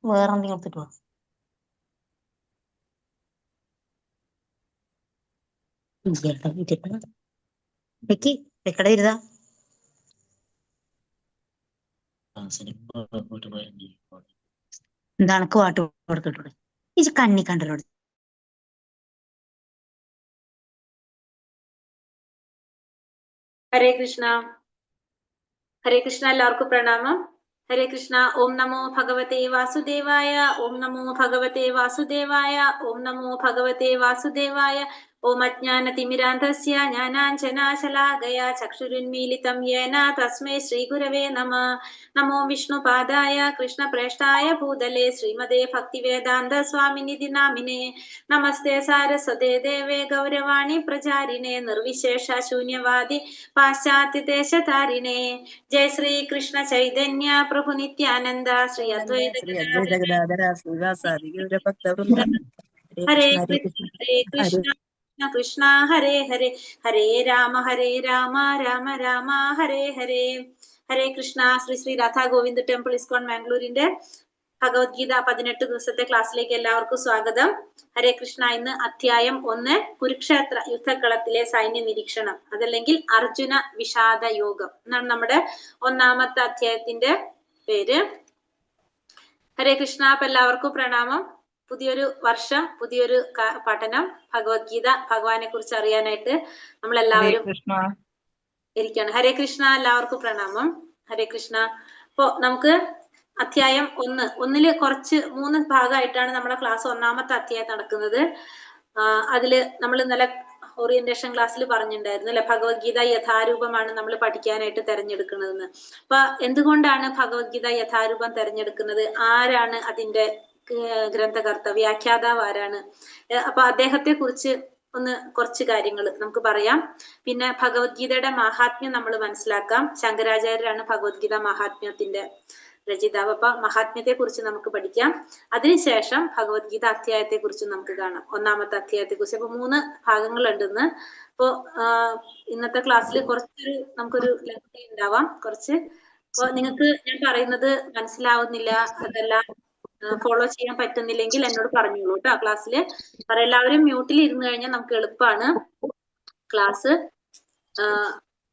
വേറെ എന്തെങ്കിലും എടുത്തിട്ട് വാ. വെക്കട ഇരുതാ എന്താണ് പാട്ട് കൊടുത്തിട്ടുള്ളത്? ഇത് കണ്ണി കണ്ടല്ലോ. ഹരേ കൃഷ്ണ. ഹരേ കൃഷ്ണ. എല്ലാവർക്കും പ്രണാമം. ഹരേ കൃഷ്ണ. ഓം നമോ ഭഗവതേ വാസുദേവായ. ഓം നമോ ഭഗവതേ വാസുദേവായ. ഓം നമോ ഭഗവതേ വാസുദേവായ. ഓം അജ്ഞാനതിമിരാന്ധസ്യ ജ്ഞാനാഞ്ജനാശലാകയ ചക്ഷുരുന്മീലിതം യേന തസ്മൈ ശ്രീഗുരവേ നമഃ. നമോ വിഷ്ണുപാദായ കൃഷ്ണപ്രേഷ്ഠായ ഭൂതലേ ശ്രീമതേ ഭക്തിവേദാന്ത സ്വാമിനിധി നാമിനേ. നമസ്തേ സാരസ്വതേ ദേവേ ഗൗരവാണി പ്രചാരിണേ നിർവിശേഷ ശൂന്യവാദി പാശ്ചാത്യദേശധാരിണേ. ജയ ശ്രീ കൃഷ്ണ ചൈതന്യ പ്രഭു നിത്യാനന്ദ ശ്രീ അദ്വൈത ഹരേ കൃഷ്ണ കൃഷ്ണ ഹരേ ഹരേ ഹരേ രാമ രാമ രാമ ഹരേ ഹരേ. ഹരേ കൃഷ്ണ. ശ്രീ ശ്രീ രാധാ ഗോവിന്ദ് ടെമ്പിൾ ഇസ്കോൺ മാംഗ്ലൂരിന്റെ ഭഗവത്ഗീത 18 ദിവസത്തെ ക്ലാസ്സിലേക്ക് എല്ലാവർക്കും സ്വാഗതം. ഹരേ കൃഷ്ണ. ഇന്ന് അധ്യായം 1 കുരുക്ഷേത്ര യുദ്ധക്കളത്തിലെ സൈന്യ നിരീക്ഷണം, അതല്ലെങ്കിൽ അർജുന വിഷാദ യോഗം എന്നാണ് നമ്മുടെ ഒന്നാമത്തെ അധ്യായത്തിന്റെ പേര്. ഹരേ കൃഷ്ണ. അപ്പൊ എല്ലാവർക്കും പ്രണാമം. പുതിയൊരു വർഷം, പുതിയൊരു പഠനം, ഭഗവത്ഗീത, ഭഗവാനെ കുറിച്ച് അറിയാനായിട്ട് നമ്മൾ എല്ലാവരും ഇരിക്കുകയാണ്. ഹരേ കൃഷ്ണ. എല്ലാവർക്കും പ്രണാമം. ഹരേ കൃഷ്ണ. അപ്പൊ നമുക്ക് അധ്യായം 1 കുറച്ച് 3 ഭാഗമായിട്ടാണ് നമ്മുടെ ക്ലാസ് ഒന്നാമത്തെ അധ്യായം നടക്കുന്നത്. അതില് നമ്മൾ ഇന്നലെ ഓറിയന്റേഷൻ ക്ലാസ്സിൽ പറഞ്ഞിട്ടുണ്ടായിരുന്നു അല്ലെ, ഭഗവത്ഗീത യഥാരൂപമാണ് നമ്മൾ പഠിക്കാനായിട്ട് തെരഞ്ഞെടുക്കുന്നതെന്ന്. അപ്പൊ എന്തുകൊണ്ടാണ് ഭഗവത്ഗീത യഥാരൂപം തെരഞ്ഞെടുക്കുന്നത്? ആരാണ് അതിന്റെ ഗ്രന്ഥകർത്ത, വ്യാഖ്യാതാവ് ആരാണ്? അപ്പൊ അദ്ദേഹത്തെ കുറിച്ച് കുറച്ച് കാര്യങ്ങൾ നമുക്ക് പറയാം. പിന്നെ ഭഗവത്ഗീതയുടെ മഹാത്മ്യം നമ്മൾ മനസ്സിലാക്കാം. ശങ്കരാചാര്യരാണ് ഭഗവത്ഗീത മഹാത്മ്യത്തിന്റെ രചയിതാവ്. അപ്പൊ മഹാത്മ്യത്തെ കുറിച്ച് നമുക്ക് പഠിക്കാം. അതിനുശേഷം ഭഗവത്ഗീത അധ്യായത്തെ കുറിച്ച് നമുക്ക് കാണാം, ഒന്നാമത്തെ അധ്യായത്തെ കുറിച്ച്. അപ്പൊ 3 ഭാഗങ്ങളുണ്ടെന്ന്. അപ്പോ ഇന്നത്തെ ക്ലാസ്സിൽ നമുക്കൊരു ലെങ്തി ഉണ്ടാവാം കുറച്ച്. അപ്പൊ നിങ്ങൾക്ക് ഞാൻ പറയുന്നത് മനസ്സിലാവുന്നില്ല, അതല്ല ഫോളോ ചെയ്യാൻ പറ്റുന്നില്ലെങ്കിൽ എന്നോട് പറഞ്ഞോളൂ കേട്ടോ ക്ലാസ്സില്. എല്ലാവരും മ്യൂട്ടിൽ ഇരുന്ന് കഴിഞ്ഞാൽ നമുക്ക് എളുപ്പമാണ് ക്ലാസ്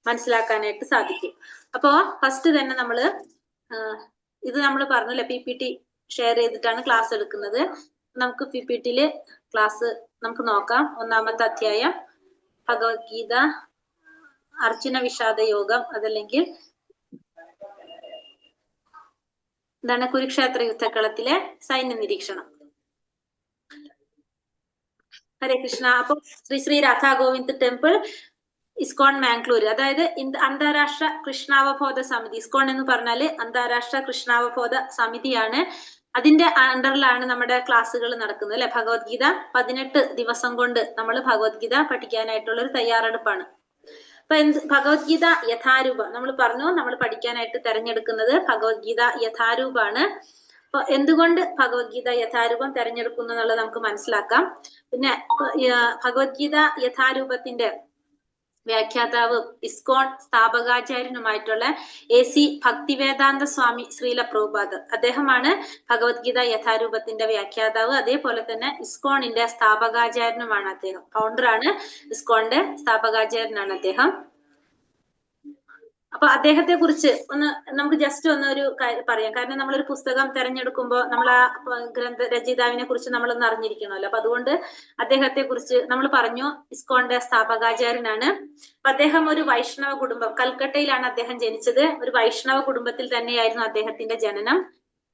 മനസ്സിലാക്കാനായിട്ട് സാധിക്കും. അപ്പോ ഫസ്റ്റ് തന്നെ നമ്മള് ഇത് നമ്മൾ പറഞ്ഞല്ലേ, PPT ഷെയർ ചെയ്തിട്ടാണ് ക്ലാസ് എടുക്കുന്നത്. നമുക്ക് PPTയില് ക്ലാസ് നമുക്ക് നോക്കാം. ഒന്നാമത്തെ അധ്യായം ഭഗവത്ഗീത അർജുന വിഷാദ യോഗം, അതല്ലെങ്കിൽ എന്താണ് കുരുക്ഷേത്ര യുദ്ധക്കളത്തിലെ സൈന്യ നിരീക്ഷണം. ഹരേ കൃഷ്ണ. അപ്പൊ ശ്രീ ശ്രീ രാധാ ഗോവിന്ദ് ടെമ്പിൾ ഇസ്കോൺ മാംഗ്ലൂർ, അതായത് അന്താരാഷ്ട്ര കൃഷ്ണാവബോധ സമിതി. ഇസ്കോൺ എന്ന് പറഞ്ഞാല് അന്താരാഷ്ട്ര കൃഷ്ണാവബോധ സമിതിയാണ്. അതിന്റെ അണ്ടറിലാണ് നമ്മുടെ ക്ലാസ്സുകൾ നടക്കുന്നത് അല്ലെ. ഭഗവത്ഗീത 18 ദിവസം കൊണ്ട് നമ്മൾ ഭഗവത്ഗീത പഠിക്കാനായിട്ടുള്ള ഒരു തയ്യാറെടുപ്പാണ്. അപ്പൊ ഭഗവത്ഗീത യഥാരൂപം നമ്മൾ പറഞ്ഞു, നമ്മൾ പഠിക്കാനായിട്ട് തെരഞ്ഞെടുക്കുന്നത് ഭഗവത്ഗീത യഥാരൂപാണ്. അപ്പൊ എന്തുകൊണ്ട് ഭഗവത്ഗീത യഥാരൂപം തെരഞ്ഞെടുക്കുന്നു എന്നുള്ളത് നമുക്ക് മനസ്സിലാക്കാം. പിന്നെ ഭഗവത്ഗീത യഥാരൂപത്തിന്റെ വ്യാഖ്യാതാവ് ഇസ്കോൺ സ്ഥാപകാചാര്യനുമായിട്ടുള്ള AC ഭക്തിവേദാന്ത സ്വാമി ശ്രീല പ്രഭുപാദർ, അദ്ദേഹമാണ് ഭഗവത്ഗീത യഥാരൂപത്തിന്റെ വ്യാഖ്യാതാവ്. അതേപോലെ തന്നെ ഇസ്കോണിന്റെ സ്ഥാപകാചാര്യനുമാണ് അദ്ദേഹം. ഫൗണ്ടറാണ്, ഇസ്കോണിന്റെ സ്ഥാപകാചാര്യനാണ് അദ്ദേഹം. അപ്പൊ അദ്ദേഹത്തെ കുറിച്ച് നമുക്ക് ജസ്റ്റ് ഒരു പറയാം. കാരണം നമ്മളൊരു പുസ്തകം തെരഞ്ഞെടുക്കുമ്പോൾ നമ്മൾ ആ രചയിതാവിനെ കുറിച്ച് നമ്മളൊന്ന് അറിഞ്ഞിരിക്കണമല്ലോ. അപ്പൊ അതുകൊണ്ട് അദ്ദേഹത്തെ കുറിച്ച് നമ്മൾ പറഞ്ഞു, ഇസ്കോണിന്റെ സ്ഥാപകാചാര്യനാണ്. അപ്പൊ അദ്ദേഹം ഒരു വൈഷ്ണവ കുടുംബം, കൽക്കട്ടയിലാണ് അദ്ദേഹം ജനിച്ചത്. ഒരു വൈഷ്ണവ കുടുംബത്തിൽ തന്നെയായിരുന്നു അദ്ദേഹത്തിന്റെ ജനനം.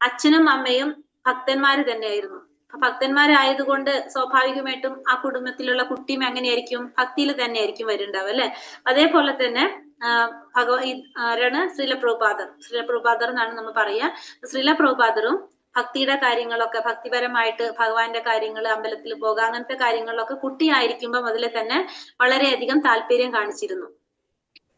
അച്ഛനും അമ്മയും ഭക്തന്മാര് തന്നെയായിരുന്നു. ഭക്തന്മാരായതുകൊണ്ട് സ്വാഭാവികമായിട്ടും ആ കുടുംബത്തിലുള്ള കുട്ടിയും എങ്ങനെയായിരിക്കും, ഭക്തിയിൽ തന്നെയായിരിക്കും വരുന്നുണ്ടാവും അല്ലെ. അതേപോലെ തന്നെ ആരാണ്? ശ്രീല പ്രഭുപാദർ എന്നാണ് നമ്മൾ പറയാ. ശ്രീല പ്രഭുപാദറും ഭക്തിയുടെ കാര്യങ്ങളൊക്കെ, ഭക്തിപരമായിട്ട് ഭഗവാന്റെ കാര്യങ്ങൾ, അമ്പലത്തിൽ പോകുക, അങ്ങനത്തെ കാര്യങ്ങളിലൊക്കെ കുട്ടിയായിരിക്കുമ്പോൾ മുതലേ തന്നെ വളരെയധികം താല്പര്യം കാണിച്ചിരുന്നു.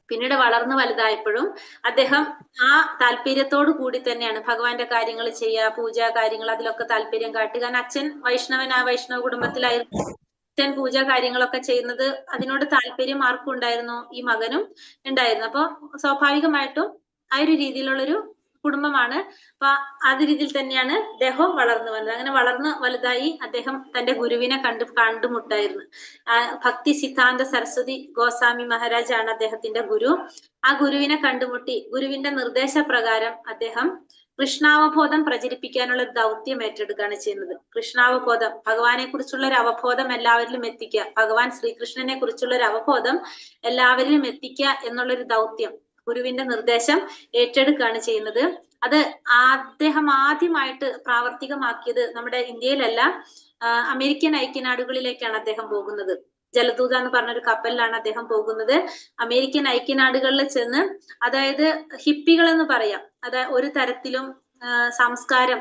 പിന്നീട് വളർന്നു വലുതായപ്പോഴും അദ്ദേഹം ആ താല്പര്യത്തോടു കൂടി തന്നെയാണ് ഭഗവാന്റെ കാര്യങ്ങൾ ചെയ്യുക, പൂജാ കാര്യങ്ങൾ, അതിലൊക്കെ താല്പര്യം കാട്ടി. കാരണം അച്ഛൻ വൈഷ്ണവ കുടുംബത്തിലായിരുന്നു. അച്ഛൻ പൂജ കാര്യങ്ങളൊക്കെ ചെയ്യുന്നത്, അതിനോട് താല്പര്യം ആർക്കും ഉണ്ടായിരുന്നു, ഈ മകനും ഉണ്ടായിരുന്നു. അപ്പൊ സ്വാഭാവികമായിട്ടും ആ ഒരു രീതിയിലുള്ളൊരു കുടുംബമാണ്. അപ്പൊ ആ രീതിയിൽ തന്നെയാണ് അദ്ദേഹവും വളർന്നു വന്നത്. അങ്ങനെ വളർന്ന് വലുതായി അദ്ദേഹം തന്റെ ഗുരുവിനെ കണ്ടുമുട്ടായിരുന്നു. ഭക്തി സിദ്ധാന്ത സരസ്വതി ഗോസ്വാമി മഹാരാജ് ആണ് അദ്ദേഹത്തിന്റെ ഗുരു. ആ ഗുരുവിനെ കണ്ടുമുട്ടി ഗുരുവിന്റെ നിർദ്ദേശപ്രകാരം അദ്ദേഹം കൃഷ്ണാവബോധം പ്രചരിപ്പിക്കാനുള്ള ഒരു ദൗത്യം ഏറ്റെടുക്കുകയാണ് ചെയ്യുന്നത്. കൃഷ്ണാവബോധം, ഭഗവാനെ കുറിച്ചുള്ള ഒരു അവബോധം എല്ലാവരിലും എത്തിക്കുക, ഭഗവാൻ ശ്രീകൃഷ്ണനെ കുറിച്ചുള്ള ഒരു അവബോധം എല്ലാവരിലും എത്തിക്കുക എന്നുള്ളൊരു ദൗത്യം, ഗുരുവിന്റെ നിർദ്ദേശം ഏറ്റെടുക്കുകയാണ് ചെയ്യുന്നത്. അത് അദ്ദേഹം ആദ്യമായിട്ട് പ്രാവർത്തികമാക്കിയത് നമ്മുടെ ഇന്ത്യയിലല്ല, അമേരിക്കൻ ഐക്യനാടുകളിലേക്കാണ് അദ്ദേഹം പോകുന്നത്. ജലദൂത എന്ന് പറഞ്ഞൊരു കപ്പലിലാണ് അദ്ദേഹം പോകുന്നത്. അമേരിക്കൻ ഐക്യനാടുകളിൽ ചെന്ന്, അതായത് ഹിപ്പികൾ എന്ന് പറയാം, അതായത് ഒരു തരത്തിലും സംസ്കാരം,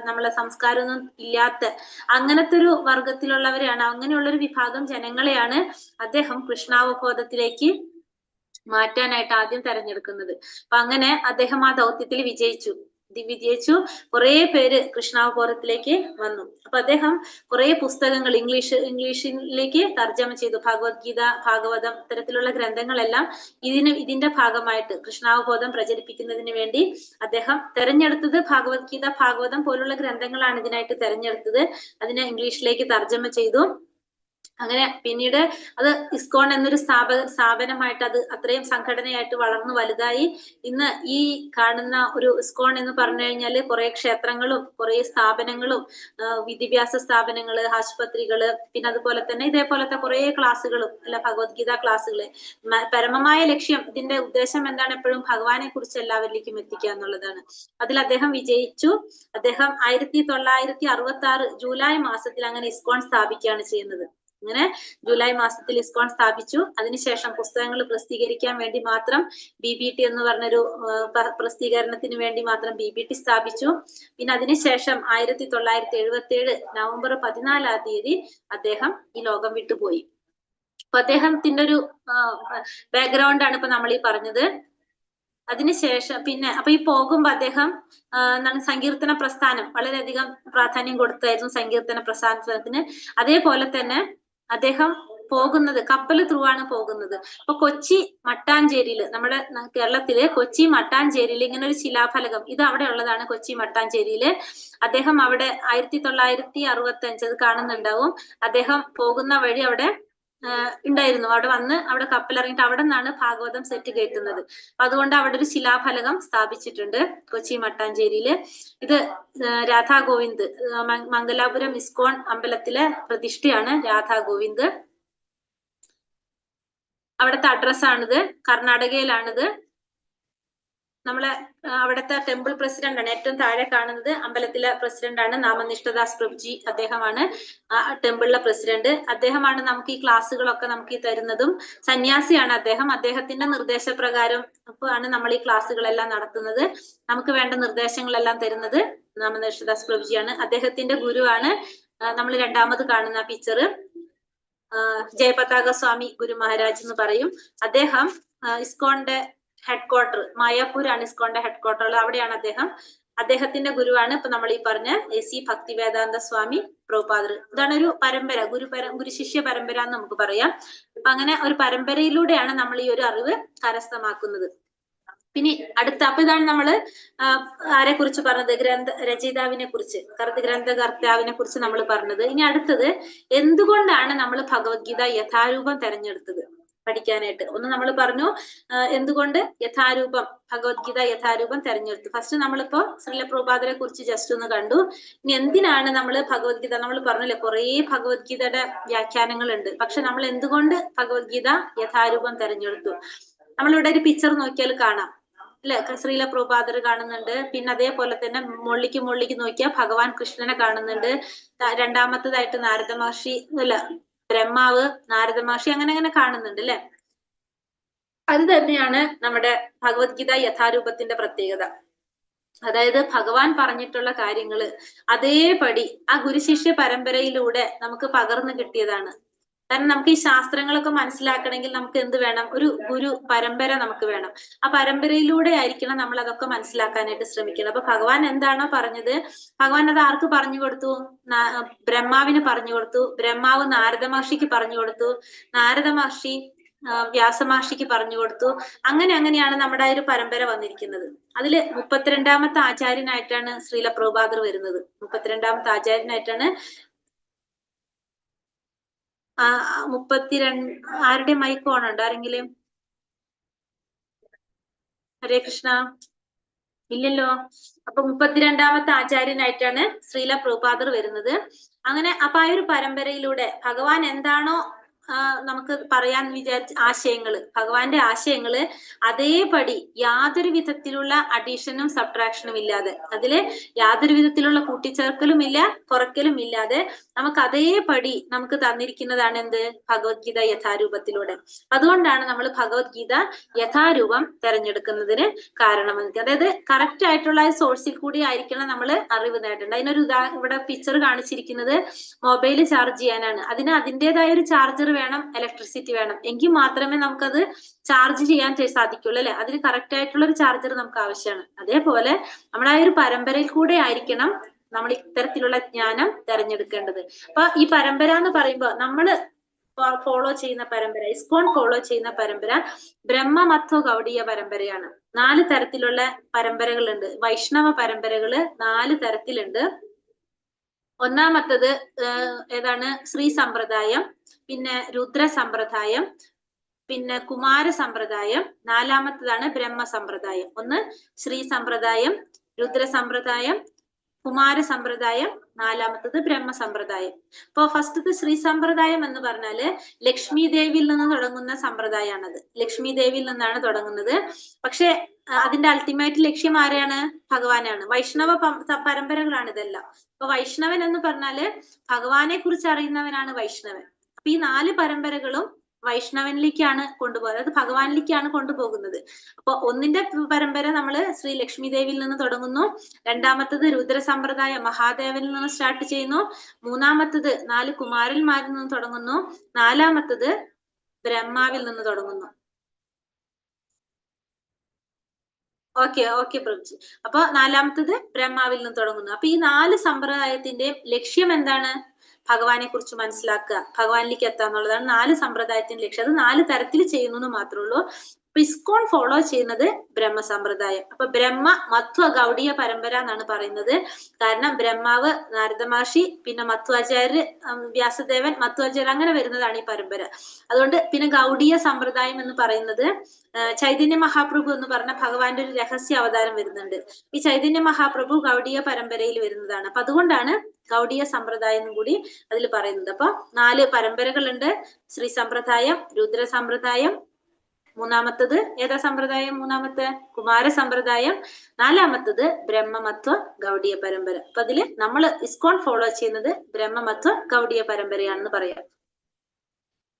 നമ്മളെ സംസ്കാരമൊന്നും ഇല്ലാത്ത അങ്ങനത്തെ ഒരു വർഗത്തിലുള്ളവരെയാണ്, അങ്ങനെയുള്ളൊരു വിഭാഗം ജനങ്ങളെയാണ് അദ്ദേഹം കൃഷ്ണാവബോധത്തിലേക്ക് മാറ്റാനായിട്ട് ആദ്യം തെരഞ്ഞെടുക്കുന്നത്. അപ്പൊ അങ്ങനെ അദ്ദേഹം ആ ദൗത്യത്തിൽ വിജയിച്ചു. കുറെ പേര് കൃഷ്ണാവബോധത്തിലേക്ക് വന്നു. അപ്പൊ അദ്ദേഹം കുറെ പുസ്തകങ്ങൾ ഇംഗ്ലീഷിലേക്ക് തർജ്ജമ ചെയ്തു. ഭഗവത്ഗീത, ഭാഗവതം, ഇത്തരത്തിലുള്ള ഗ്രന്ഥങ്ങളെല്ലാം ഇതിന്റെ ഭാഗമായിട്ട് കൃഷ്ണാവബോധം പ്രചരിപ്പിക്കുന്നതിന് വേണ്ടി അദ്ദേഹം തെരഞ്ഞെടുത്തത് ഭഗവത്ഗീത, ഭാഗവതം പോലുള്ള ഗ്രന്ഥങ്ങളാണ് ഇതിനായിട്ട് തെരഞ്ഞെടുത്തത്. അതിനെ ഇംഗ്ലീഷിലേക്ക് തർജ്ജമ ചെയ്തു. അങ്ങനെ പിന്നീട് അത് ഇസ്കോൺ എന്നൊരു സ്ഥാപനമായിട്ട് അത് അത്രയും സംഘടനയായിട്ട് വളർന്നു വലുതായി. ഇന്ന് ഈ കാണുന്ന ഒരു ഇസ്കോൺ എന്ന് പറഞ്ഞു കഴിഞ്ഞാല് കുറെ ക്ഷേത്രങ്ങളും കുറെ സ്ഥാപനങ്ങളും വിദ്യാഭ്യാസ സ്ഥാപനങ്ങള്, ആശുപത്രികള്, പിന്നെ അതുപോലെ തന്നെ ഇതേപോലത്തെ കുറെ ക്ലാസ്സുകളും അല്ല ഭഗവത്ഗീത ക്ലാസ്സുകള്. പരമമായ ലക്ഷ്യം, ഇതിന്റെ ഉദ്ദേശം എന്താണ്? എപ്പോഴും ഭഗവാനെ കുറിച്ച് എല്ലാവരിലേക്കും എത്തിക്കുക എന്നുള്ളതാണ്. അതിൽ അദ്ദേഹം വിജയിച്ചു. അദ്ദേഹം 1966 ജൂലൈ മാസത്തിൽ അങ്ങനെ ഇസ്കോൺ സ്ഥാപിക്കുകയാണ് ചെയ്യുന്നത്. അങ്ങനെ ജൂലൈ മാസത്തിൽ ഇസ്കോൺ സ്ഥാപിച്ചു. അതിനുശേഷം പുസ്തകങ്ങൾ പ്രസിദ്ധീകരിക്കാൻ വേണ്ടി മാത്രം BBT എന്ന് പറഞ്ഞൊരു പ്രസിദ്ധീകരണത്തിന് വേണ്ടി മാത്രം BBT സ്ഥാപിച്ചു. പിന്നെ അതിനുശേഷം 1977 നവംബർ 14 അദ്ദേഹം ഈ ലോകം വിട്ടുപോയി. അപ്പൊ അദ്ദേഹത്തിന്റെ ഒരു ബാക്ക്ഗ്രൗണ്ട് ആണ് ഇപ്പൊ നമ്മൾ ഈ പറഞ്ഞത്. അതിനുശേഷം പിന്നെ അപ്പൊ ഈ പോകുമ്പോ അദ്ദേഹം സങ്കീർത്തന പ്രസ്ഥാനം വളരെയധികം പ്രാധാന്യം കൊടുത്തായിരുന്നു, സങ്കീർത്തന പ്രസ്ഥാനത്തിന്. അതേപോലെ തന്നെ അദ്ദേഹം പോകുന്നത് കപ്പൽ ത്രൂ ആണ് പോകുന്നത്. അപ്പൊ കൊച്ചി മട്ടാഞ്ചേരിയില്, നമ്മുടെ കേരളത്തില് കൊച്ചി മട്ടാഞ്ചേരിയിൽ ഇങ്ങനെ ഒരു ശിലാഫലകം, ഇത് അവിടെ ഉള്ളതാണ്. കൊച്ചി മട്ടാഞ്ചേരിയില് അദ്ദേഹം അവിടെ 1965 അത് കാണുന്നുണ്ടാവും. അദ്ദേഹം പോകുന്ന വഴി അവിടെ ഉണ്ടായിരുന്നു. അവിടെ വന്ന് അവിടെ കപ്പലിറങ്ങിയിട്ട് അവിടെ നിന്നാണ് ഭാഗവതം സെറ്റ് കയറ്റുന്നത്. അതുകൊണ്ട് അവിടെ ഒരു ശിലാഫലകം സ്ഥാപിച്ചിട്ടുണ്ട് കൊച്ചി മട്ടാഞ്ചേരിയില്. ഇത് രാധാ ഗോവിന്ദ്, മംഗലാപുരം ഇസ്കോൺ അമ്പലത്തിലെ പ്രതിഷ്ഠയാണ് രാധാ ഗോവിന്ദ്. അവിടുത്തെ അഡ്രസ്സാണിത്. കർണാടകയിലാണിത്. നമ്മളെ അവിടുത്തെ ടെമ്പിൾ പ്രസിഡന്റ് ആണ്. ഏറ്റവും താഴെ കാണുന്നത് അമ്പലത്തിലെ പ്രസിഡന്റ് ആണ്, നാമനിഷ്ഠദാസ് പ്രഭുജി. അദ്ദേഹമാണ് ആ ടെമ്പിളിലെ പ്രസിഡന്റ്. അദ്ദേഹമാണ് നമുക്ക് ഈ ക്ലാസ്സുകളൊക്കെ നമുക്ക് ഈ തരുന്നതും. സന്യാസിയാണ് അദ്ദേഹം. അദ്ദേഹത്തിന്റെ നിർദ്ദേശപ്രകാരം ആണ് നമ്മൾ ഈ ക്ലാസ്സുകളെല്ലാം നടത്തുന്നത്. നമുക്ക് വേണ്ട നിർദ്ദേശങ്ങളെല്ലാം തരുന്നത് നാമനിഷ്ഠദാസ് പ്രഭുജിയാണ്. അദ്ദേഹത്തിന്റെ ഗുരുവാണ് നമ്മൾ രണ്ടാമത് കാണുന്ന പിക്ചർ, ജയപതാക സ്വാമി ഗുരു മഹാരാജ് എന്ന് പറയും. അദ്ദേഹം ഇസ്കോണിന്റെ ഹെഡ്ക്വാർട്ടർ മായാപൂരാണ് ഇസ്കോണിന്റെ ഹെഡ്ക്വാർട്ടർ, അവിടെയാണ് അദ്ദേഹം. അദ്ദേഹത്തിന്റെ ഗുരുവാണ് ഇപ്പൊ നമ്മൾ ഈ പറഞ്ഞ AC ഭക്തിവേദാന്ത സ്വാമി പ്രഭുപാദർ. ഇതാണ് ഒരു പരമ്പര, ഗുരു ശിഷ്യ പരമ്പര എന്ന് നമുക്ക് പറയാം. അപ്പൊ അങ്ങനെ ഒരു പരമ്പരയിലൂടെയാണ് നമ്മൾ ഈ ഒരു അറിവ് കരസ്ഥമാക്കുന്നത്. പിന്നെ അടുത്ത, അപ്പൊ ഇതാണ് നമ്മള് ആരെ കുറിച്ച് പറഞ്ഞത്, രചയിതാവിനെ കുറിച്ച്, ഗ്രന്ഥകർത്താവിനെ കുറിച്ച് നമ്മൾ പറഞ്ഞത്. ഇനി അടുത്തത്, എന്തുകൊണ്ടാണ് നമ്മൾ ഭഗവത്ഗീത യഥാരൂപം തെരഞ്ഞെടുത്തത് പഠിക്കാനായിട്ട്? ഒന്ന് നമ്മൾ പറഞ്ഞു എന്തുകൊണ്ട് യഥാരൂപം, ഭഗവത്ഗീത യഥാരൂപം തെരഞ്ഞെടുത്തു. ഫസ്റ്റ് നമ്മളിപ്പോ ശ്രീല പ്രഭുപാദരെ കുറിച്ച് ജസ്റ്റ് ഒന്ന് കണ്ടു. ഇനി എന്തിനാണ് നമ്മൾ ഭഗവത്ഗീത, നമ്മൾ പറഞ്ഞില്ലേ കുറെ ഭഗവത്ഗീതയുടെ വ്യാഖ്യാനങ്ങൾ ഉണ്ട്, പക്ഷെ നമ്മൾ എന്തുകൊണ്ട് ഭഗവത്ഗീത യഥാരൂപം തെരഞ്ഞെടുത്തു? നമ്മളിവിടെ ഒരു പിക്ചർ നോക്കിയാൽ കാണാം അല്ലെ, ശ്രീല പ്രഭുപാദർ കാണുന്നുണ്ട്. പിന്നെ അതേപോലെ തന്നെ മുകളിലേക്ക് നോക്കിയാൽ ഭഗവാൻ കൃഷ്ണനെ കാണുന്നുണ്ട്. രണ്ടാമത്തേതായിട്ട് നാരദ മഹർഷി അല്ല ബ്രഹ്മാവ്, നാരദ മഹർഷി, അങ്ങനെ കാണുന്നുണ്ട് അല്ലെ. അത് തന്നെയാണ് നമ്മുടെ ഭഗവത്ഗീത യഥാരൂപത്തിന്റെ പ്രത്യേകത. അതായത് ഭഗവാൻ പറഞ്ഞിട്ടുള്ള കാര്യങ്ങള് അതേപടി ആ ഗുരുശിഷ്യ പരമ്പരയിലൂടെ നമുക്ക് പകർന്നു കിട്ടിയതാണ്. കാരണം നമുക്ക് ഈ ശാസ്ത്രങ്ങളൊക്കെ മനസ്സിലാക്കണമെങ്കിൽ നമുക്ക് എന്ത് വേണം? ഒരു ഗുരു പരമ്പര നമുക്ക് വേണം. ആ പരമ്പരയിലൂടെ ആയിരിക്കണം നമ്മൾ അതൊക്കെ മനസ്സിലാക്കാനായിട്ട് ശ്രമിക്കണം. അപ്പൊ ഭഗവാൻ എന്താണോ പറഞ്ഞത്, ഭഗവാൻ അത് ആർക്ക് പറഞ്ഞു കൊടുത്തു? ബ്രഹ്മാവിന് പറഞ്ഞു കൊടുത്തു. ബ്രഹ്മാവ് നാരദ മഹർഷിക്ക് പറഞ്ഞു കൊടുത്തു. നാരദ മഹർഷി വ്യാസമഹർഷിക്ക് പറഞ്ഞു കൊടുത്തു. അങ്ങനെയാണ് നമ്മുടെ ഒരു പരമ്പര വന്നിരിക്കുന്നത്. അതില് 32ാമത്തെ ആചാര്യനായിട്ടാണ് ശ്രീല പ്രഭുപാദർ വരുന്നത്. 32ാമത്തെ ആചാര്യനായിട്ടാണ് 32 ആരുടെ മൈക്ക് ഓൺ ഉണ്ടോ ആരെങ്കിലും? ഹരേ കൃഷ്ണ. ഇല്ലല്ലോ. അപ്പൊ 32ാമത്തെ ആചാര്യനായിട്ടാണ് ശ്രീല പ്രഭുപാദർ വരുന്നത്. അങ്ങനെ അപ്പൊ ആ ഒരു പരമ്പരയിലൂടെ ഭഗവാൻ എന്താണോ നമുക്ക് പറയാൻ വിചാരിച്ച ആശയങ്ങള്, ഭഗവാന്റെ ആശയങ്ങള് അതേപടി യാതൊരു വിധത്തിലുള്ള അഡീഷനും സബ്ട്രാക്ഷനും ഇല്ലാതെ, അതില് യാതൊരു വിധത്തിലുള്ള കൂട്ടിച്ചേർക്കലും ഇല്ല കുറയ്ക്കലും ഇല്ലാതെ നമുക്ക് അതേപടി നമുക്ക് തന്നിരിക്കുന്നതാണ് എന്ത്? ഭഗവത്ഗീത യഥാരൂപത്തിലൂടെ. അതുകൊണ്ടാണ് നമ്മൾ ഭഗവത്ഗീത യഥാരൂപം തെരഞ്ഞെടുക്കുന്നതിന് കാരണം. അതായത് കറക്റ്റ് ആയിട്ടുള്ള സോഴ്സിൽ കൂടി ആയിരിക്കണം നമ്മൾ അറിവ് നേടേണ്ടത്. അതിനൊരു ഇവിടെ പിക്ചർ കാണിച്ചിരിക്കുന്നത് മൊബൈൽ ചാർജ് ചെയ്യാനാണ്. അതിന് അതിൻ്റെതായ ഒരു ചാർജർ വേണം, ഇലക്ട്രിസിറ്റി വേണം, എങ്കിൽ മാത്രമേ നമുക്കത് ചാർജ് ചെയ്യാൻ സാധിക്കുള്ളൂ അല്ലെ. അതിന് കറക്റ്റ് ആയിട്ടുള്ള ഒരു ചാർജർ നമുക്ക് ആവശ്യമാണ്. അതേപോലെ നമ്മുടെ ആ ഒരു പരമ്പരയിൽ കൂടെ ആയിരിക്കണം നമ്മൾ ഇത്തരത്തിലുള്ള ജ്ഞാനം തെരഞ്ഞെടുക്കേണ്ടത്. അപ്പൊ ഈ പരമ്പര എന്ന് പറയുമ്പോൾ നമ്മൾ ഫോളോ ചെയ്യുന്ന പരമ്പര, ഇസ്കോൺ ഫോളോ ചെയ്യുന്ന പരമ്പര ബ്രഹ്മമത്വ ഗൗഡീയ പരമ്പരയാണ്. 4 തരത്തിലുള്ള പരമ്പരകളുണ്ട്. വൈഷ്ണവ പരമ്പരകള് 4 തരത്തിലുണ്ട്. ഒന്നാമത്തത് ഏതാണ്? ശ്രീ സമ്പ്രദായം, പിന്നെ രുദ്ര സമ്പ്രദായം, പിന്നെ കുമാര സമ്പ്രദായം, 4ാമത്തതാണ് ബ്രഹ്മ സമ്പ്രദായം. ഒന്ന് ശ്രീ സമ്പ്രദായം, രുദ്ര സമ്പ്രദായം, കുമാര സമ്പ്രദായം, 4ാമത്തത് ബ്രഹ്മ സമ്പ്രദായം. അപ്പൊ ഫസ്റ്റത്തെ ശ്രീ സമ്പ്രദായം എന്ന് പറഞ്ഞാല് ലക്ഷ്മി ദേവിയിൽ നിന്ന് തുടങ്ങുന്ന സമ്പ്രദായമാണത്. ലക്ഷ്മി ദേവിയിൽ നിന്നാണ് തുടങ്ങുന്നത്. പക്ഷെ അതിന്റെ അൾട്ടിമേറ്റ് ലക്ഷ്യം ആരെയാണ്? ഭഗവാനാണ്. വൈഷ്ണവ പരമ്പരകളാണ് ഇതെല്ലാം. അപ്പൊ വൈഷ്ണവൻ എന്ന് പറഞ്ഞാല് ഭഗവാനെ കുറിച്ച് അറിയുന്നവനാണ് വൈഷ്ണവൻ. അപ്പൊ ഈ 4 പരമ്പരകളും വൈഷ്ണവനിലേക്കാണ് കൊണ്ടുപോകുന്നത്, അത് ഭഗവാനിലേക്കാണ് കൊണ്ടുപോകുന്നത്. അപ്പൊ ഒന്നിന്റെ പരമ്പര നമ്മള് ശ്രീ ലക്ഷ്മി ദേവിയിൽ നിന്ന് തുടങ്ങുന്നു. 2ാമത്തത് രുദ്ര സമ്പ്രദായം മഹാദേവനിൽ നിന്ന് സ്റ്റാർട്ട് ചെയ്യുന്നു. 3ാമത്തത് 4 കുമാരന്മാരിൽ നിന്ന് തുടങ്ങുന്നു. 4ാമത്തത് ബ്രഹ്മാവിൽ നിന്ന് തുടങ്ങുന്നു. ഓക്കെ പ്രഭുജി. അപ്പൊ 4ാമത്തത് ബ്രഹ്മാവിൽ നിന്ന് തുടങ്ങുന്നു. അപ്പൊ ഈ 4 സമ്പ്രദായത്തിന്റെയും ലക്ഷ്യം എന്താണ്? ഭഗവാനെ കുറിച്ച് മനസ്സിലാക്കുക, ഭഗവാനിലേക്ക് എത്തുക എന്നുള്ളതാണ് 4 സമ്പ്രദായത്തിന്റെ ലക്ഷ്യം. അത് 4 തരത്തിൽ ചെയ്യുന്നു എന്ന് മാത്രമേ ഉള്ളൂ. ഇസ്കോൺ ഫോളോ ചെയ്യുന്നത് ബ്രഹ്മ സമ്പ്രദായം. അപ്പൊ ബ്രഹ്മ മത്വ ഗൗഡീയ പരമ്പര എന്നാണ് പറയുന്നത്. കാരണം ബ്രഹ്മാവ് നാരദ മഹർഷി, പിന്നെ മധ്വാചാര്യര്, വ്യാസദേവൻ, മധ്വാചാര്യർ, അങ്ങനെ വരുന്നതാണ് ഈ പരമ്പര. അതുകൊണ്ട് പിന്നെ ഗൗഡീയ സമ്പ്രദായം എന്ന് പറയുന്നത് ചൈതന്യ മഹാപ്രഭു എന്ന് പറഞ്ഞ ഭഗവാന്റെ ഒരു രഹസ്യ അവതാരം വരുന്നുണ്ട്. ഈ ചൈതന്യ മഹാപ്രഭു ഗൗഡീയ പരമ്പരയിൽ വരുന്നതാണ്. അപ്പൊ അതുകൊണ്ടാണ് ഗൗഡീയ സമ്പ്രദായം എന്നും കൂടി അതിൽ പറയുന്നത്. അപ്പൊ 4 പരമ്പരകളുണ്ട്. ശ്രീ സമ്പ്രദായം, രുദ്ര സമ്പ്രദായം, 3ാമത്തത് ഏതാ സമ്പ്രദായം? 3ാമത്തെ കുമാര സമ്പ്രദായം, 4ാമത്തത് ബ്രഹ്മമത്വ ഗൗഡീയ പരമ്പര. അപ്പൊ അതില് നമ്മൾ ഇസ്കോൺ ഫോളോ ചെയ്യുന്നത് ബ്രഹ്മമത്വ ഗൗഡീയ പരമ്പരയാണെന്ന് പറയാം.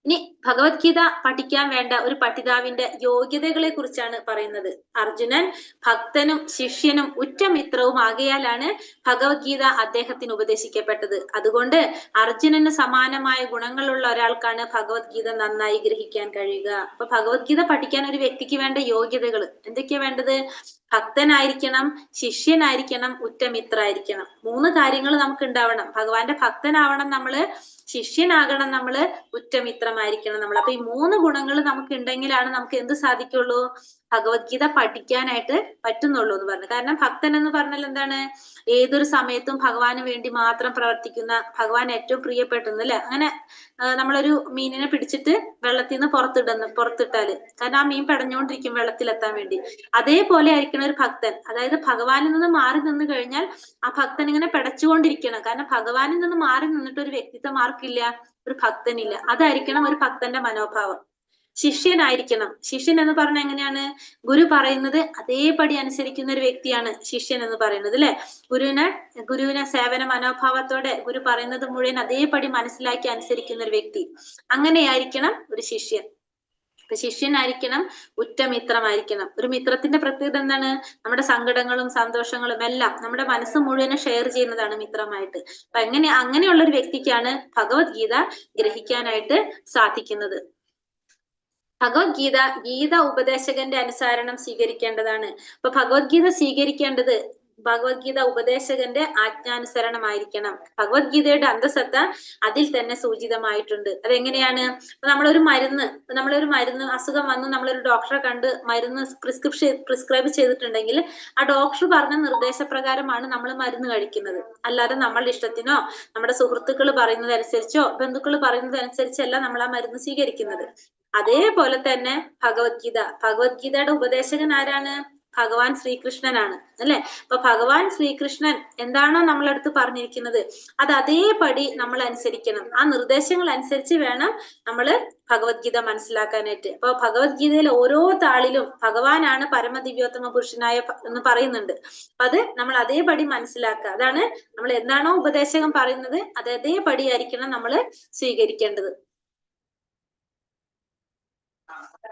ഇനി ഭഗവത്ഗീത പഠിക്കാൻ വേണ്ട ഒരു പഠിതാവിന്റെ യോഗ്യതകളെ കുറിച്ചാണ് പറയുന്നത്. അർജുനൻ ഭക്തനും ശിഷ്യനും ഉറ്റമിത്രവും ആകയാലാണ് ഭഗവത്ഗീത അദ്ദേഹത്തിന് ഉപദേശിക്കപ്പെട്ടത്. അതുകൊണ്ട് അർജുനന് സമാനമായ ഗുണങ്ങളുള്ള ഒരാൾക്കാണ് ഭഗവത്ഗീത നന്നായി ഗ്രഹിക്കാൻ കഴിയുക. അപ്പൊ ഭഗവത്ഗീത പഠിക്കാൻ ഒരു വ്യക്തിക്ക് വേണ്ട യോഗ്യതകൾ എന്തൊക്കെയാ വേണ്ടത്? ഭക്തനായിരിക്കണം, ശിഷ്യനായിരിക്കണം, ഉറ്റമിത്രായിരിക്കണം. 3 കാര്യങ്ങൾ നമുക്ക് ഉണ്ടാവണം. ഭഗവാന്റെ ഭക്തനാവണം നമ്മള്, ശിഷ്യനാകണം നമ്മള്, ഉറ്റമിത്രമായിരിക്കണം നമ്മൾ. അപ്പൊ ഈ 3 ഗുണങ്ങൾ നമുക്ക് ഉണ്ടെങ്കിലാണ് നമുക്ക് എന്ത് സാധിക്കുള്ളൂ? ഭഗവത്ഗീത പഠിക്കാനായിട്ട് പറ്റുന്നുള്ളൂ എന്ന് പറഞ്ഞു. കാരണം ഭക്തൻ എന്ന് പറഞ്ഞാൽ എന്താണ്? ഏതൊരു സമയത്തും ഭഗവാന് വേണ്ടി മാത്രം പ്രവർത്തിക്കുന്ന, ഭഗവാൻ ഏറ്റവും പ്രിയപ്പെട്ടത് അല്ലെ. അങ്ങനെ നമ്മളൊരു മീനിനെ പിടിച്ചിട്ട് വെള്ളത്തിൽ നിന്ന് പുറത്തിട്ടാല്, കാരണം ആ മീൻ പെടഞ്ഞുകൊണ്ടിരിക്കും വെള്ളത്തിലെത്താൻ വേണ്ടി. അതേപോലെ ആയിരിക്കണം ഒരു ഭക്തൻ. അതായത് ഭഗവാനിൽ നിന്ന് മാറി നിന്ന് കഴിഞ്ഞാൽ ആ ഭക്തൻ ഇങ്ങനെ പെടച്ചുകൊണ്ടിരിക്കണം. കാരണം ഭഗവാനിൽ നിന്ന് മാറി നിന്നിട്ട് ഒരു വ്യക്തിത്വം ആർക്കില്ല? ഒരു ഭക്തനില്ല. അതായിരിക്കണം ഒരു ഭക്തന്റെ മനോഭാവം. ശിഷ്യനായിരിക്കണം. ശിഷ്യൻ എന്ന് പറഞ്ഞാൽ എങ്ങനെയാണ്? ഗുരു പറയുന്നത് അതേപടി അനുസരിക്കുന്ന ഒരു വ്യക്തിയാണ് ശിഷ്യൻ എന്ന് പറയുന്നത് അല്ലെ. ഗുരുവിനെ സേവന മനോഭാവത്തോടെ ഗുരു പറയുന്നത് മുഴുവൻ അതേപടി മനസ്സിലാക്കി അനുസരിക്കുന്ന ഒരു വ്യക്തി. അങ്ങനെയായിരിക്കണം ഒരു ശിഷ്യൻ. അപ്പൊ ശിഷ്യനായിരിക്കണം, ഉറ്റമിത്രമായിരിക്കണം. ഒരു മിത്രത്തിന്റെ പ്രത്യേകത എന്താണ്? നമ്മുടെ സങ്കടങ്ങളും സന്തോഷങ്ങളും എല്ലാം നമ്മുടെ മനസ്സ് മുഴുവനും ഷെയർ ചെയ്യുന്നതാണ് മിത്രമായിട്ട്. അപ്പൊ അങ്ങനെയുള്ള ഒരു വ്യക്തിക്കാണ് ഭഗവത്ഗീത ഗ്രഹിക്കാനായിട്ട് സാധിക്കുന്നത്. ഭഗവത്ഗീത ഉപദേശകന്റെ അനുസരണം സ്വീകരിക്കേണ്ടതാണ്. അപ്പൊ ഭഗവത്ഗീത സ്വീകരിക്കേണ്ടത് ഭഗവത്ഗീത ഉപദേശകന്റെ ആജ്ഞാനുസരണമായിരിക്കണം. ഭഗവത്ഗീതയുടെ അന്തസത്ത അതിൽ തന്നെ സൂചിതമായിട്ടുണ്ട്. അതെങ്ങനെയാണ്? നമ്മളൊരു മരുന്ന് അസുഖം വന്നു നമ്മളൊരു ഡോക്ടറെ കണ്ട് മരുന്ന് പ്രിസ്ക്രൈബ് ചെയ്തിട്ടുണ്ടെങ്കിൽ ആ ഡോക്ടർ പറഞ്ഞ നിർദ്ദേശപ്രകാരമാണ് നമ്മൾ മരുന്ന് കഴിക്കുന്നത്. അല്ലാതെ നമ്മളുടെ ഇഷ്ടത്തിനോ നമ്മുടെ സുഹൃത്തുക്കൾ പറയുന്നതനുസരിച്ചോ ബന്ധുക്കൾ പറയുന്നതനുസരിച്ചല്ല നമ്മൾ ആ മരുന്ന് സ്വീകരിക്കുന്നത്. അതേപോലെ തന്നെ ഭഗവത്ഗീതയുടെ ഉപദേശകൻ ആരാണ്? ഭഗവാൻ ശ്രീകൃഷ്ണനാണ്, അല്ലെ? അപ്പൊ ഭഗവാൻ ശ്രീകൃഷ്ണൻ എന്താണോ നമ്മളടുത്ത് പറഞ്ഞിരിക്കുന്നത് അത് അതേപടി നമ്മൾ അനുസരിക്കണം. ആ നിർദ്ദേശങ്ങൾ അനുസരിച്ച് വേണം നമ്മൾ ഭഗവത്ഗീത മനസ്സിലാക്കാനായിട്ട്. അപ്പൊ ഭഗവത്ഗീതയിലെ ഓരോ താളിലും ഭഗവാനാണ് പരമദിവ്യോത്തമ പുരുഷനായ എന്ന് പറയുന്നുണ്ട്. അപ്പൊ അത് നമ്മൾ അതേപടി മനസ്സിലാക്കുക. അതാണ് നമ്മൾ എന്താണോ ഉപദേശകൻ പറയുന്നത് അത് അതേപടി ആയിരിക്കണം നമ്മൾ സ്വീകരിക്കേണ്ടത്.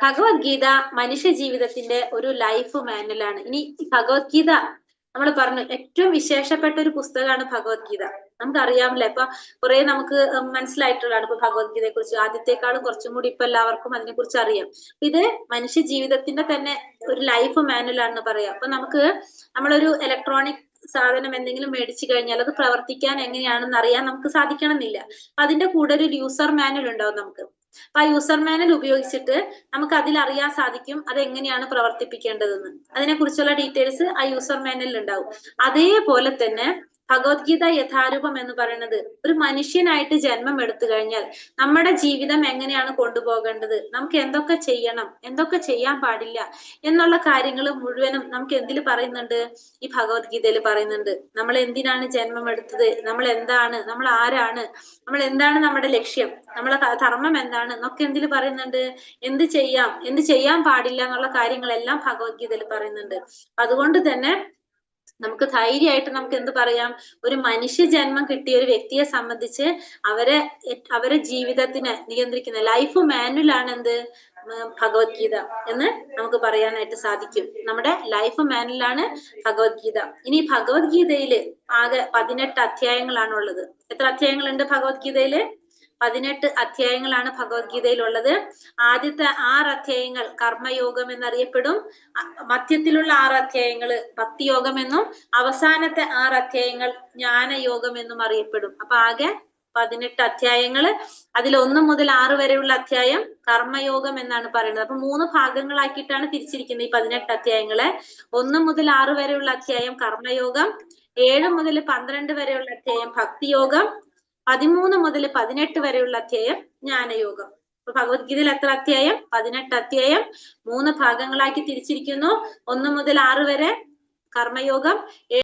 ഭഗവത്ഗീത മനുഷ്യ ജീവിതത്തിന്റെ ഒരു ലൈഫ് മാനുവലാണ്. ഇനി ഭഗവത്ഗീത നമ്മൾ പറഞ്ഞു ഏറ്റവും വിശേഷപ്പെട്ട ഒരു പുസ്തകമാണ് ഭഗവത്ഗീത. നമുക്കറിയാമല്ലോ, ഇപ്പൊ കുറെ നമുക്ക് മനസ്സിലായിട്ടുള്ളതാണ് ഇപ്പൊ ഭഗവത്ഗീതയെ കുറിച്ച്. ആദ്യത്തെക്കാളും കുറച്ചും കൂടി ഇപ്പൊ എല്ലാവർക്കും അതിനെ കുറിച്ച് അറിയാം. ഇത് മനുഷ്യ ജീവിതത്തിന്റെ തന്നെ ഒരു ലൈഫ് മാനുവലാണെന്ന് പറയാം. അപ്പൊ നമുക്ക് നമ്മളൊരു ഇലക്ട്രോണിക് സാധനം എന്തെങ്കിലും മേടിച്ചു കഴിഞ്ഞാൽ അത് പ്രവർത്തിക്കാൻ എങ്ങനെയാണെന്ന് അറിയാൻ നമുക്ക് സാധിക്കണമെന്നില്ല. അതിന്റെ കൂടെ ഒരു യൂസർ മാനുവൽ ഉണ്ടാവും നമുക്ക്. അപ്പൊ ആ യൂസർ മാനുവൽ ഉപയോഗിച്ചിട്ട് നമുക്ക് അതിൽ അറിയാൻ സാധിക്കും അത് എങ്ങനെയാണ് പ്രവർത്തിപ്പിക്കേണ്ടതെന്ന്. അതിനെ കുറിച്ചുള്ള ഡീറ്റെയിൽസ് ആ യൂസർ മാനുവലിൽ ഉണ്ടാവും. അതേപോലെ തന്നെ ഭഗവത്ഗീത യഥാരൂപം എന്ന് പറയുന്നത് ഒരു മനുഷ്യനായിട്ട് ജന്മം എടുത്തു കഴിഞ്ഞാൽ നമ്മുടെ ജീവിതം എങ്ങനെയാണ് കൊണ്ടുപോകേണ്ടത്, നമുക്ക് എന്തൊക്കെ ചെയ്യണം, എന്തൊക്കെ ചെയ്യാൻ പാടില്ല എന്നുള്ള കാര്യങ്ങൾ മുഴുവനും നമുക്ക് എന്തിൽ പറയുന്നുണ്ട്? ഈ ഭഗവത്ഗീതയിൽ പറയുന്നുണ്ട്. നമ്മൾ എന്തിനാണ് ജന്മം എടുത്തത്, നമ്മൾ എന്താണ്, നമ്മൾ ആരാണ്, നമ്മൾ എന്താണ് നമ്മുടെ ലക്ഷ്യം, നമ്മളെ ധർമ്മം എന്താണ് എന്നൊക്കെ എന്തിൽ പറയുന്നുണ്ട്? എന്ത് ചെയ്യാം, എന്ത് ചെയ്യാൻ പാടില്ല എന്നുള്ള കാര്യങ്ങളെല്ലാം ഭഗവത്ഗീതയിൽ പറയുന്നുണ്ട്. അതുകൊണ്ട് തന്നെ നമുക്ക് ധൈര്യമായിട്ട് നമുക്ക് എന്ത് പറയാം? ഒരു മനുഷ്യ ജന്മം കിട്ടിയ ഒരു വ്യക്തിയെ സംബന്ധിച്ച് അവരെ ജീവിതത്തിനെ നിയന്ത്രിക്കുന്ന ലൈഫ് മാനുവലാണ് എന്ത്? ഭഗവത്ഗീത എന്ന് നമുക്ക് പറയാനായിട്ട് സാധിക്കും. നമ്മുടെ ലൈഫ് മാനുവലാണ് ഭഗവത്ഗീത. ഇനി ഭഗവത്ഗീതയില് ആകെ 18 അധ്യായങ്ങളാണ് ഉള്ളത്. എത്ര അധ്യായങ്ങളുണ്ട് ഭഗവത്ഗീതയില്? 18 അധ്യായങ്ങളാണ് ഭഗവത്ഗീതയിലുള്ളത്. ആദ്യത്തെ 6 അധ്യായങ്ങൾ കർമ്മയോഗം എന്നറിയപ്പെടും. മധ്യത്തിലുള്ള 6 അധ്യായങ്ങൾ ഭക്തിയോഗം എന്നും അവസാനത്തെ 6 അധ്യായങ്ങൾ ജ്ഞാനയോഗം എന്നും അറിയപ്പെടും. അപ്പൊ ആകെ 18 അധ്യായങ്ങൾ. അതിൽ 1 മുതൽ 6 വരെയുള്ള അധ്യായം കർമ്മയോഗം എന്നാണ് പറയുന്നത്. അപ്പൊ 3 ഭാഗങ്ങളാക്കിയിട്ടാണ് തിരിച്ചിരിക്കുന്നത് ഈ 18 അധ്യായങ്ങളെ. 1 മുതൽ 6 വരെയുള്ള അധ്യായം കർമ്മയോഗം, 7 മുതൽ 12 വരെയുള്ള അധ്യായം ഭക്തിയോഗം, 13 മുതൽ 18 വരെയുള്ള അധ്യായം ജ്ഞാനയോഗം. അപ്പൊ ഭഗവത്ഗീതയിൽ എത്ര അധ്യായം? 18 അധ്യായം. 3 ഭാഗങ്ങളാക്കി തിരിച്ചിരിക്കുന്നു. 1 മുതൽ 6 വരെ കർമ്മയോഗം,